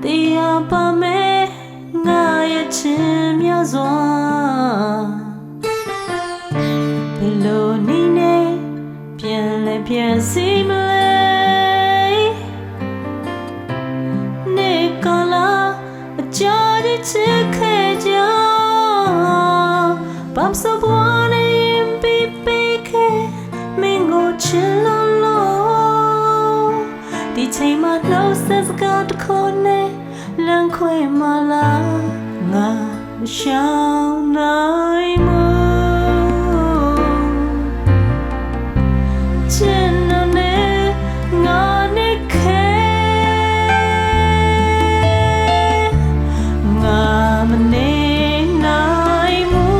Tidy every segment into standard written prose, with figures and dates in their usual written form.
တရားပါမယ်ငါရဲ့ချင်များစွာဘယ်လိုနည်းနဲ့ပြန်လဲပြန်စီမလဲနေကလာအကြာကြီးချစ်ခဲ့ကြဘာမစပွားနေပြီးပြီးခဲ့မင်းကိုချစ်လို့ဒီချိန်မှာနှုတ်ဆက်စကားတစ်ခုနဲ့လမ်းခွဲမလားငါမရှောင်နိုင်ဘူးချစ်နဲ့ငါနဲ့ခဲငါမနေနိုင်ဘူး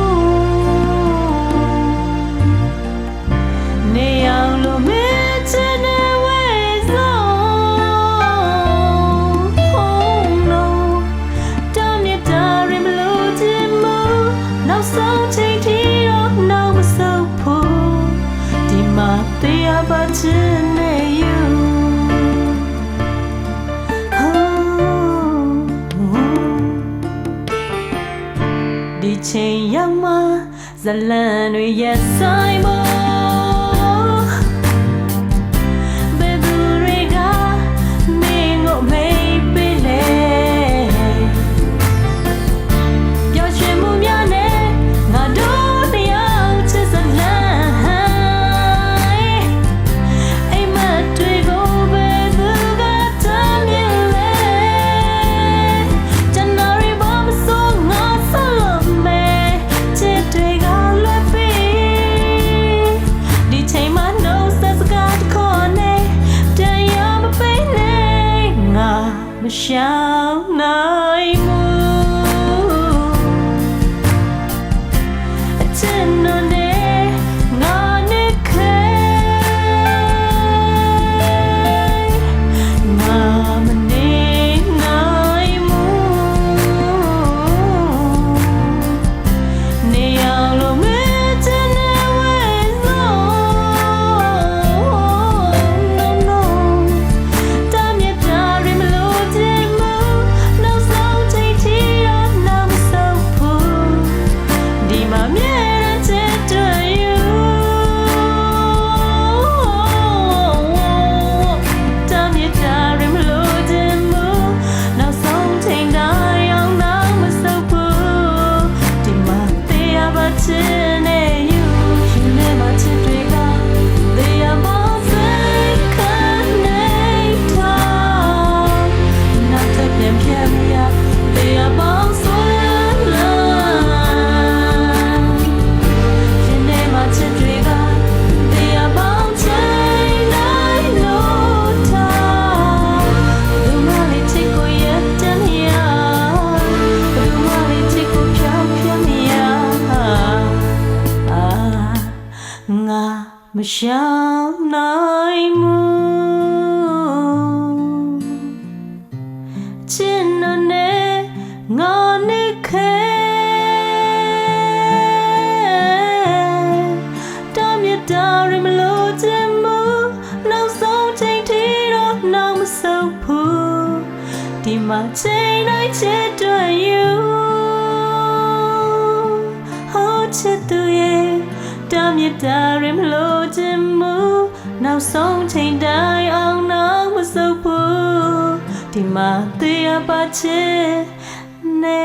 နေအောင်လို့မချစ်နေဝဲဆုံးဆုံးချိန်ထိတော့နောက်မဆုတ်ဖို့ဒီမှာတရားပါချင်နေyouဒီချိန်ရောက်မှဇလန်တွေရဲ့ဆိုင်ဖို့မရှောင်နိုင်ဘူးအချစ်နဲ့ငါနဲ့ခဲငါမနေနိုင်ဘူးနေအောင်လို့မချင်နေဝဲဆုံး no တမ်းမြတ်တာရီမလို့မရှောင်နိုင်ဘူးချစ်နဲ့ငါနဲ့ခဲတမ်းမြတ်တာရီမလို့ချင်ဘူးနောက်ဆုံးချိန်ထိတော့နောက်မဆုတ်ဘူးဒီမှာချိန်တိုင်းချစ်တွေ့ you ဟောချစ်သူရဲ့တမ်းမြတ်တာရီမလို့ချင်ဘူးနောက်ဆုံးချိန်တိုင်းအောင်နောက်မဆုတ်ဘူးဒီမှာတရားပါချင်နေ